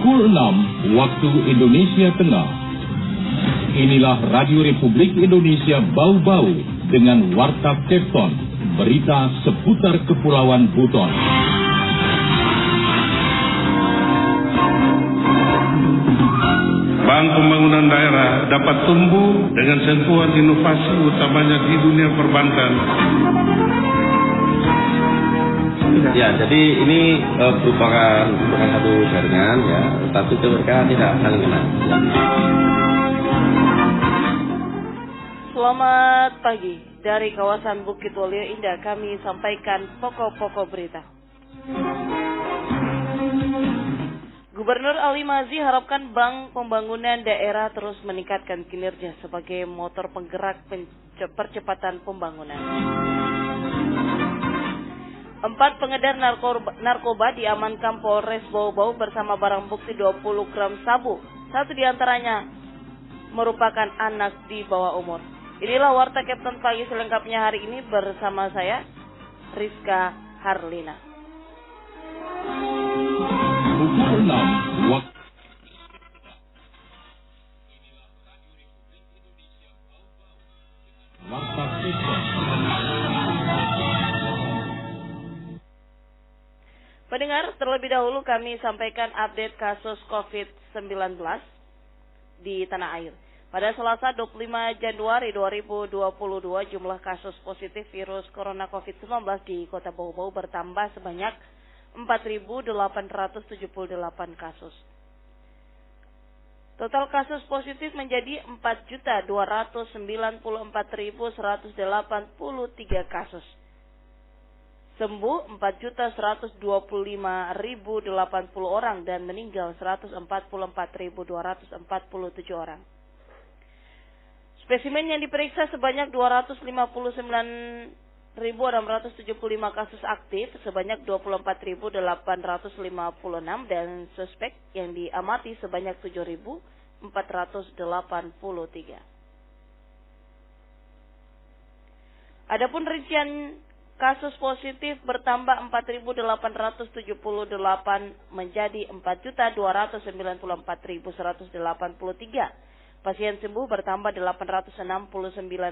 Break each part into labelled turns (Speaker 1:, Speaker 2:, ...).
Speaker 1: Pukul 6 waktu Indonesia Tengah. Inilah Radio Republik Indonesia Bau-Bau dengan Warta Kepton, berita seputar Kepulauan Buton.
Speaker 2: Bank Pembangunan Daerah dapat tumbuh dengan sentuhan inovasi utamanya di dunia perbankan.
Speaker 3: Ya, jadi ini merupakan satu jaringan ya, tapi mereka tidak saling kenal. Ya.
Speaker 4: Selamat pagi. Dari kawasan Bukit Waluyo Indah kami sampaikan pokok-pokok berita. Gubernur Ali Mazzi harapkan Bank Pembangunan Daerah terus meningkatkan kinerja sebagai motor penggerak percepatan pembangunan. 4 pengedar narkoba diamankan Polres Bau-Bau bersama barang bukti 20 gram sabu. 1 diantaranya merupakan anak di bawah umur. Inilah Warta Kepton pagi selengkapnya hari ini bersama saya, Rizka Harlina.
Speaker 1: Pukul 6 waktu Warta Kepton.
Speaker 4: Pendengar, terlebih dahulu kami sampaikan update kasus COVID-19 di tanah air. Pada Selasa 25 Januari 2022, jumlah kasus positif virus corona COVID-19 di Kota Bau-Bau bertambah sebanyak 4.878 kasus. Total kasus positif menjadi 4.294.183 kasus. Sembuh 4.125.080 orang dan meninggal 144.247 orang. Spesimen yang diperiksa sebanyak 259.675 kasus aktif, sebanyak 24.856 dan suspek yang diamati sebanyak 7.483. Adapun rincian kasus positif bertambah 4.878 menjadi 4.294.183. Pasien sembuh bertambah 869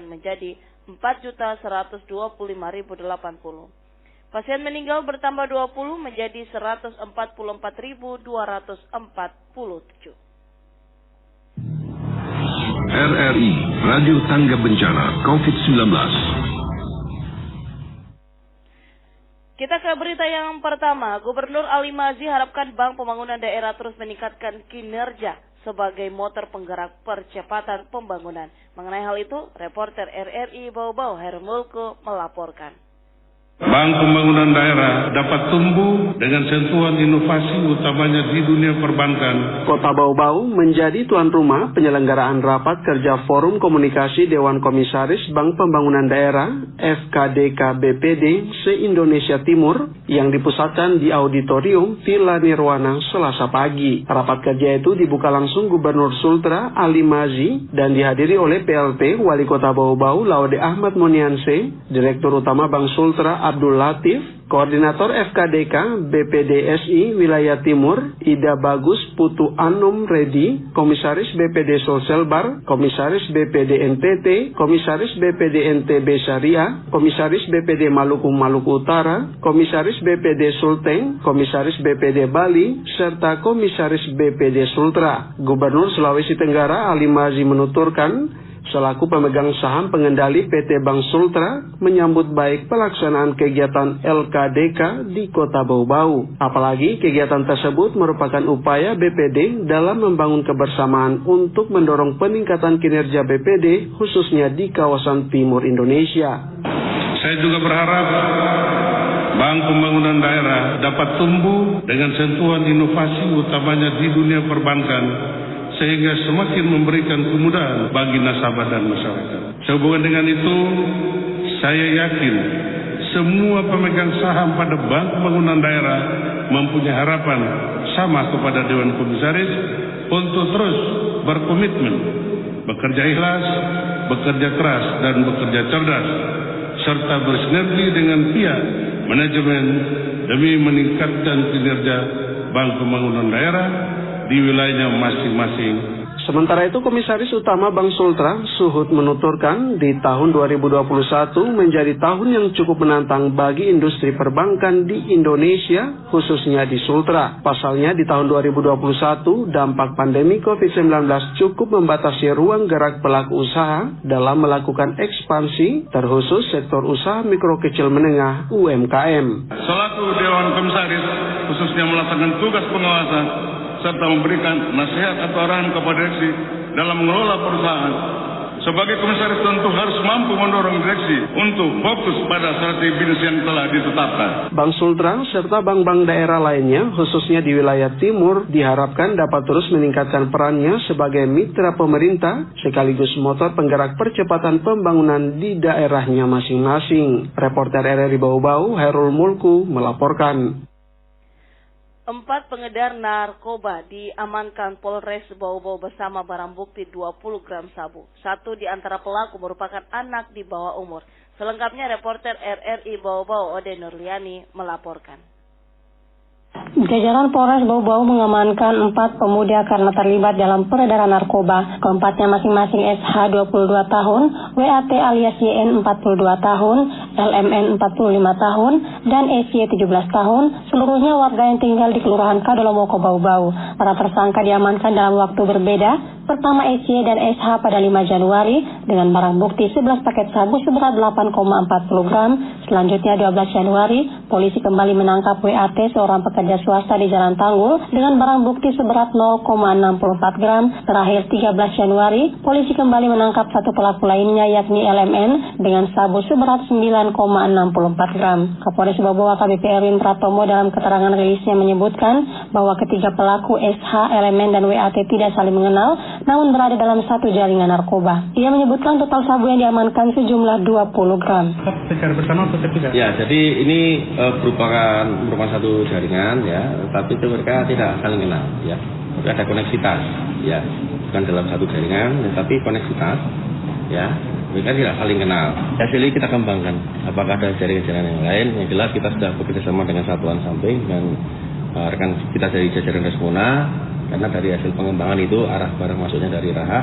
Speaker 4: menjadi 4.125.080. Pasien meninggal bertambah 20 menjadi 144.247.
Speaker 5: RRI, Radio Tangga Bencana COVID-19.
Speaker 4: Kita ke berita yang pertama. Gubernur Ali Mazzi harapkan Bank Pembangunan Daerah terus meningkatkan kinerja sebagai motor penggerak percepatan pembangunan. Mengenai hal itu, reporter RRI Bau-Bau Hermulko melaporkan.
Speaker 2: Bank Pembangunan Daerah dapat tumbuh dengan sentuhan inovasi utamanya di dunia perbankan.
Speaker 6: Kota Bau-Bau menjadi tuan rumah penyelenggaraan rapat kerja Forum Komunikasi Dewan Komisaris Bank Pembangunan Daerah FKDK BPD se-Indonesia Timur yang dipusatkan di Auditorium Villa Nirwana Selasa pagi. Rapat kerja itu dibuka langsung Gubernur Sultra Ali Mazzi dan dihadiri oleh PLT Wali Kota Bau-Bau Laude Ahmad Monianse, Direktur Utama Bank Sultra Abdul Latif, Koordinator FKDK BPDSI Wilayah Timur Ida Bagus Putu Anum Redi, Komisaris BPD Solselbar, Komisaris BPD NTT, Komisaris BPD NTB Syariah, Komisaris BPD Maluku Utara, Komisaris BPD Sulteng, Komisaris BPD Bali, serta Komisaris BPD Sultra. Gubernur Sulawesi Tenggara Ali Mazzi menuturkan, selaku pemegang saham pengendali PT Bank Sultra menyambut baik pelaksanaan kegiatan LKDK di Kota Bau-Bau. Apalagi kegiatan tersebut merupakan upaya BPD dalam membangun kebersamaan untuk mendorong peningkatan kinerja BPD khususnya di kawasan timur Indonesia.
Speaker 2: Saya juga berharap Bank Pembangunan Daerah dapat tumbuh dengan sentuhan inovasi utamanya di dunia perbankan, sehingga semakin memberikan kemudahan bagi nasabah dan masyarakat. Sehubungan dengan itu, saya yakin semua pemegang saham pada Bank Pembangunan Daerah mempunyai harapan sama kepada Dewan Komisaris untuk terus berkomitmen, bekerja ikhlas, bekerja keras, dan bekerja cerdas, serta bersinergi dengan pihak manajemen demi meningkatkan kinerja Bank Pembangunan Daerah di wilayahnya masing-masing.
Speaker 6: Sementara itu, Komisaris Utama Bank Sultra, Suhud, menuturkan di tahun 2021 menjadi tahun yang cukup menantang bagi industri perbankan di Indonesia, khususnya di Sultra. Pasalnya, di tahun 2021, dampak pandemi COVID-19 cukup membatasi ruang gerak pelaku usaha dalam melakukan ekspansi, terkhusus sektor usaha mikro kecil menengah UMKM.
Speaker 2: Selaku Dewan Komisaris, khususnya melaksanakan tugas pengawasan, serta memberikan nasihat atau arahan kepada direksi dalam mengelola perusahaan. Sebagai komisaris tentu harus mampu mendorong direksi untuk fokus pada strategi bisnis yang telah ditetapkan.
Speaker 6: Bank Sultra serta bank-bank daerah lainnya, khususnya di wilayah timur, diharapkan dapat terus meningkatkan perannya sebagai mitra pemerintah sekaligus motor penggerak percepatan pembangunan di daerahnya masing-masing. Reporter RRI Bau-Bau, Herul Mulku, melaporkan.
Speaker 4: 4 pengedar narkoba diamankan Polres Bau-Bau bersama barang bukti 20 gram sabu. 1 di antara pelaku merupakan anak di bawah umur. Selengkapnya reporter RRI Bau-Bau Ode Nurliani melaporkan.
Speaker 7: Jajaran Polres Bau-Bau mengamankan 4 pemuda karena terlibat dalam peredaran narkoba. Keempatnya masing-masing SH 22 tahun, WAT alias YN 42 tahun, LMN 45 tahun, dan SY 17 tahun, seluruhnya warga yang tinggal di Kelurahan Kadolomoko Bau-Bau. Para tersangka diamankan dalam waktu berbeda. Pertama SY dan SH pada 5 Januari dengan barang bukti 11 paket sabu seberat 8,40 gram. Selanjutnya 12 Januari, polisi kembali menangkap WAT seorang pekerja swasta di Jalan Tanggul dengan barang bukti seberat 0,64 gram. Terakhir 13 Januari, polisi kembali menangkap satu pelaku lainnya yakni LMN dengan sabu seberat 9,64 gram. Kapolres Bau-Bau AKBP Erwin Pratomo dalam keterangan rilisnya menyebutkan bahwa ketiga pelaku SH, LMN, dan WAT tidak saling mengenal, namun berada dalam satu jaringan narkoba. Ia menyebutkan total sabu yang diamankan sejumlah 20 gram.
Speaker 8: Secara bersama atau tidak?
Speaker 3: Ya, jadi ini merupakan satu jaringan, ya, tapi mereka tidak saling kenal, ya. Tapi ada koneksitas, ya, bukan dalam satu jaringan, tapi koneksitas, ya. Mereka tidak saling kenal. Hasil ini kita kembangkan. Apakah ada jaringan-jaringan yang lain? Yang jelas kita sudah bekerjasama dengan Satuan Samping dan rekan kita dari jajaran Resmona. Karena dari hasil pengembangan itu arah barang masuknya dari Raha,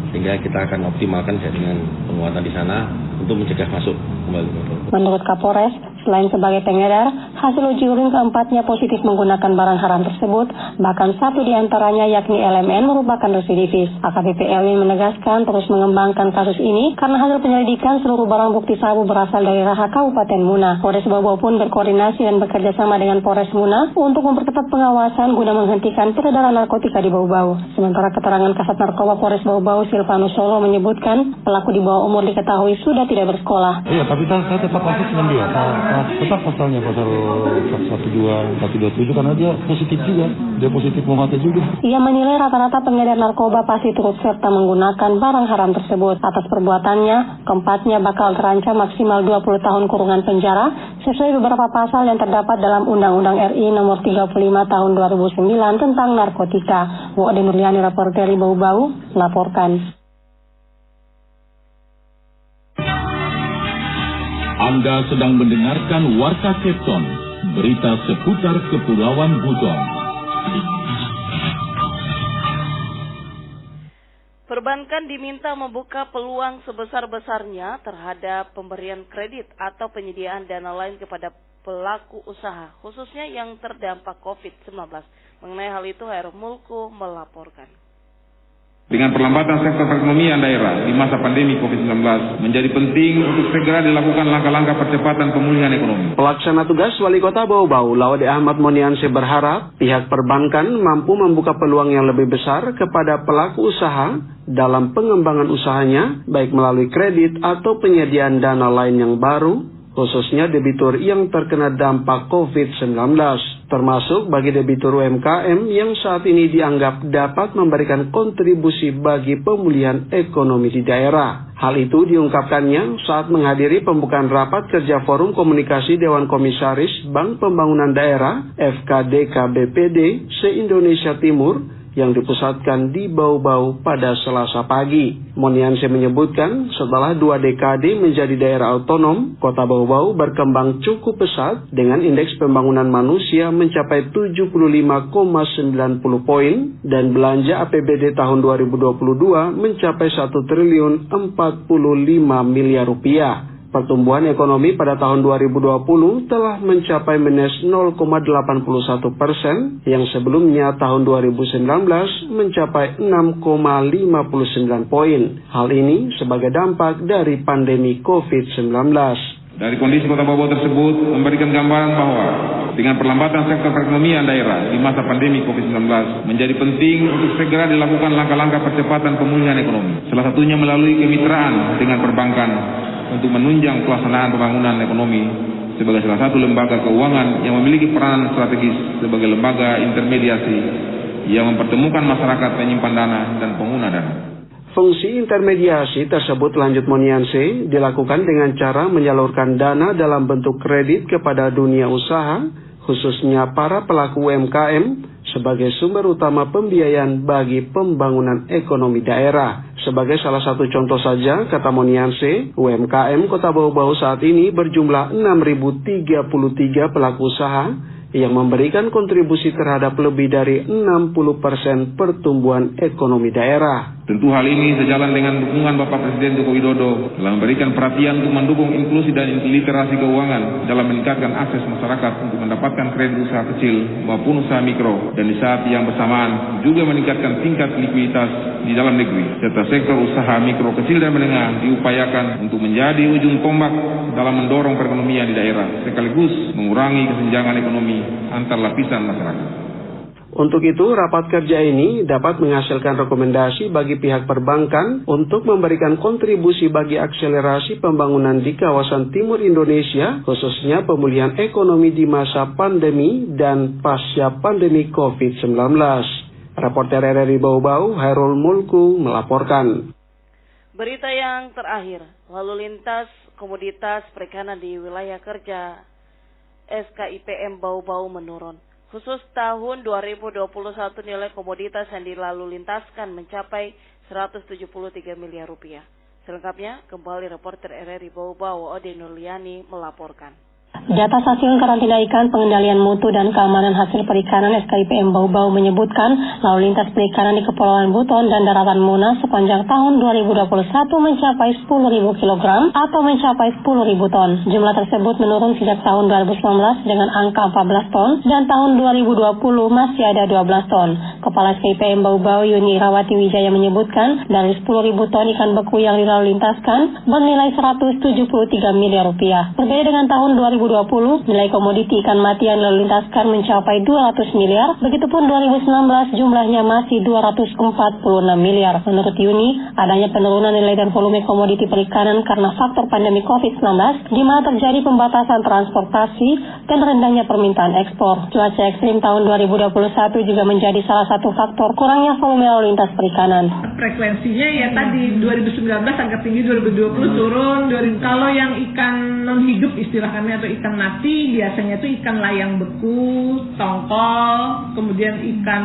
Speaker 3: sehingga kita akan optimalkan jaringan penguatan di sana untuk mencegah masuk kembali.
Speaker 7: Menurut Kapolres, selain sebagai pengedar, hasil uji urin keempatnya positif menggunakan barang haram tersebut, bahkan satu di antaranya yakni LMN merupakan residivis. AKBP Erwin menegaskan terus mengembangkan kasus ini karena hasil penyelidikan seluruh barang bukti sabu berasal dari Raha Kabupaten Muna. Polres Bau-Bau pun berkoordinasi dan bekerja sama dengan Polres Muna untuk memperketat pengawasan guna menghentikan peredaran narkotika di Bau-Bau. Sementara keterangan Kasat Narkoba Polres Bau-Bau Silvanus Solo menyebutkan pelaku di bawah umur diketahui sudah tidak bersekolah.
Speaker 8: Iya, tapi saya tetap lanjut dengan dia. Tetap pasalnya pasal 127 karena dia positif juga. Dia positif memata juga.
Speaker 7: Ia menilai rata-rata pengedar narkoba pasti turut serta menggunakan barang haram tersebut. Atas perbuatannya, keempatnya bakal terancam maksimal 20 tahun kurungan penjara sesuai beberapa pasal yang terdapat dalam Undang-Undang RI Nomor 35 Tahun 2009 tentang narkotika. Ode Nurliani, reporter Bau-Bau, melaporkan.
Speaker 1: Anda sedang mendengarkan Warta Kepton, berita seputar Kepulauan Buton.
Speaker 4: Perbankan diminta membuka peluang sebesar-besarnya terhadap pemberian kredit atau penyediaan dana lain kepada pelaku usaha, khususnya yang terdampak COVID-19. Mengenai hal itu, Herul Mulku melaporkan.
Speaker 9: Dengan perlambatan sektor perekonomian daerah di masa pandemi COVID-19, menjadi penting untuk segera dilakukan langkah-langkah percepatan pemulihan ekonomi.
Speaker 6: Pelaksana tugas Wali Kota Bau-Bau, Laude Ahmad Moniansyah berharap pihak perbankan mampu membuka peluang yang lebih besar kepada pelaku usaha dalam pengembangan usahanya, baik melalui kredit atau penyediaan dana lain yang baru, khususnya debitur yang terkena dampak COVID-19, termasuk bagi debitur UMKM yang saat ini dianggap dapat memberikan kontribusi bagi pemulihan ekonomi di daerah. Hal itu diungkapkannya saat menghadiri pembukaan rapat kerja Forum Komunikasi Dewan Komisaris Bank Pembangunan Daerah FKDK BPD se-Indonesia Timur yang dipusatkan di Bau-Bau pada Selasa pagi. Monianse menyebutkan setelah 2 dekade menjadi daerah otonom, kota Bau-Bau berkembang cukup pesat dengan indeks pembangunan manusia mencapai 75,90 poin dan belanja APBD tahun 2022 mencapai 1.045 miliar rupiah. Pertumbuhan ekonomi pada tahun 2020 telah mencapai minus 0,81%, yang sebelumnya tahun 2019 mencapai 6,59 poin. Hal ini sebagai dampak dari pandemi COVID-19.
Speaker 9: Dari kondisi kota Bau-Bau tersebut memberikan gambaran bahwa dengan perlambatan sektor perekonomian daerah di masa pandemi COVID-19 menjadi penting untuk segera dilakukan langkah-langkah percepatan pemulihan ekonomi. Salah satunya melalui kemitraan dengan perbankan untuk menunjang pelaksanaan pembangunan ekonomi sebagai salah satu lembaga keuangan yang memiliki peran strategis sebagai lembaga intermediasi yang mempertemukan masyarakat penyimpan dana dan pengguna dana.
Speaker 6: Fungsi intermediasi tersebut, lanjut Monianse, dilakukan dengan cara menyalurkan dana dalam bentuk kredit kepada dunia usaha, khususnya para pelaku UMKM, sebagai sumber utama pembiayaan bagi pembangunan ekonomi daerah. Sebagai salah satu contoh saja, kata Monianse, UMKM Kota Bau-Bau saat ini berjumlah 6.033 pelaku usaha yang memberikan kontribusi terhadap lebih dari 60% pertumbuhan ekonomi daerah.
Speaker 9: Tentu hal ini sejalan dengan dukungan Bapak Presiden Joko Widodo dalam memberikan perhatian untuk mendukung inklusi dan literasi keuangan dalam meningkatkan akses masyarakat untuk mendapatkan kredit usaha kecil maupun usaha mikro, dan di saat yang bersamaan juga meningkatkan tingkat likuiditas di dalam negeri, serta sektor usaha mikro, kecil dan menengah diupayakan untuk menjadi ujung tombak dalam mendorong perekonomian di daerah, sekaligus mengurangi kesenjangan ekonomi antar lapisan masyarakat.
Speaker 6: Untuk itu, rapat kerja ini dapat menghasilkan rekomendasi bagi pihak perbankan untuk memberikan kontribusi bagi akselerasi pembangunan di kawasan timur Indonesia, khususnya pemulihan ekonomi di masa pandemi dan pasca pandemi COVID-19. Reporter RRI Bau-Bau, Hairul Mulku, melaporkan.
Speaker 4: Berita yang terakhir, lalu lintas komoditas perikanan di wilayah kerja SKIPM Bau-Bau menurun. Khusus tahun 2021 nilai komoditas yang dilalu lintaskan mencapai 173 miliar rupiah. Selengkapnya kembali reporter RRI Bau-Bau Ode Nurliani melaporkan.
Speaker 7: Data Stasiun Karantina Ikan Pengendalian Mutu dan Keamanan Hasil Perikanan SKIPM Bau-Bau menyebutkan lalu lintas perikanan di Kepulauan Buton dan Daratan Muna sepanjang tahun 2021 mencapai 10.000 kg atau mencapai 10.000 ton. Jumlah tersebut menurun sejak tahun 2019 dengan angka 14 ton dan tahun 2020 masih ada 12 ton. Kepala SKIPM Bau-Bau Yuni Irawati Wijaya menyebutkan dari 10.000 ton ikan beku yang dilalu lintaskan bernilai 173 miliar rupiah. Berbeda dengan tahun 2020, nilai komoditi ikan mati yang lalu lintaskan mencapai 200 miliar, begitupun 2019 jumlahnya masih 246 miliar. Menurut Yuni, adanya penurunan nilai dan volume komoditi perikanan karena faktor pandemi COVID-19, di mana terjadi pembatasan transportasi dan rendahnya permintaan ekspor. Cuaca ekstrim tahun 2021 juga menjadi salah satu faktor kurangnya volume lalu lintas perikanan.
Speaker 10: Frekuensinya ya tadi 2019 angka tinggi, 2020 turun. Kalau yang ikan non hidup istilahnya atau ikan mati biasanya itu ikan layang beku, tongkol, kemudian ikan.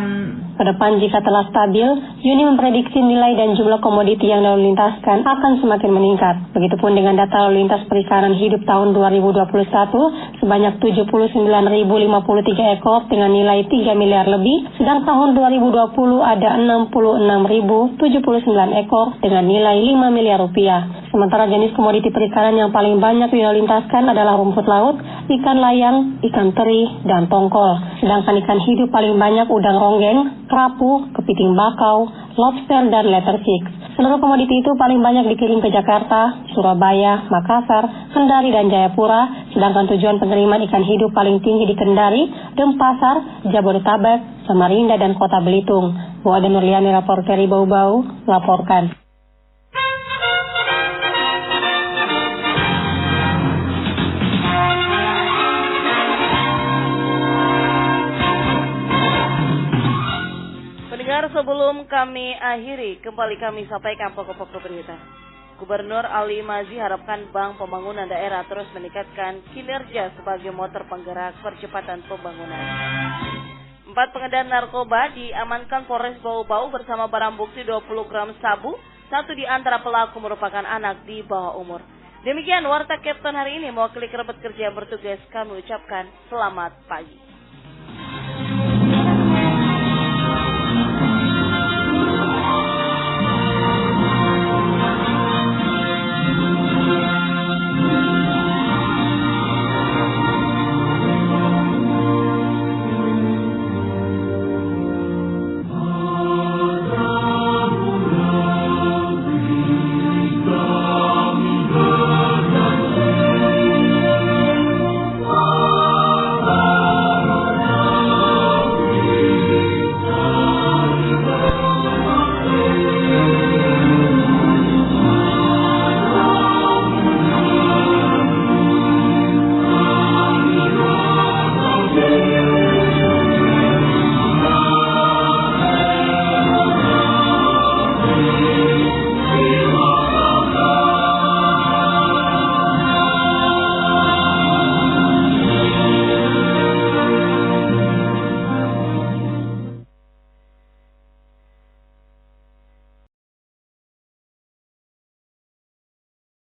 Speaker 7: Kedepan jika telah stabil, Yuni memprediksi nilai dan jumlah komoditi yang lalu lintaskan akan semakin meningkat. Begitupun dengan data lalu lintas perikanan hidup tahun 2021 sebanyak 79.053 ekor dengan nilai 3 miliar lebih, sedang tahun 2020 ada 66.079 ekor dengan nilai 5 miliar rupiah. Sementara jenis komoditi perikanan yang paling banyak dilalu lintaskan adalah rumput laut, ikan layang, ikan teri, dan tongkol. Sedangkan ikan hidup paling banyak udang ronggeng, kerapu, kepiting bakau, lobster, dan letterfish. Seluruh komoditi itu paling banyak dikirim ke Jakarta, Surabaya, Makassar, Kendari, dan Jayapura, sedangkan tujuan pengiriman ikan hidup paling tinggi di Kendari, Denpasar, Jabodetabek, Samarinda, dan Kota Belitung. Bu Ade Nurliani, reporter Bau-Bau, melaporkan.
Speaker 4: Sebelum kami akhiri, kembali kami sampaikan pokok-pokok berita. Gubernur Ali Mazi harapkan Bank Pembangunan Daerah terus meningkatkan kinerja sebagai motor penggerak percepatan pembangunan. 4 Keempat pengedar narkoba diamankan Polres Bau-Bau bersama barang bukti 20 gram sabu. Satu di antara pelaku merupakan anak di bawah umur. Demikian Warta Captain hari ini. Mewakili kerabat kerja yang bertugas, kami ucapkan selamat pagi.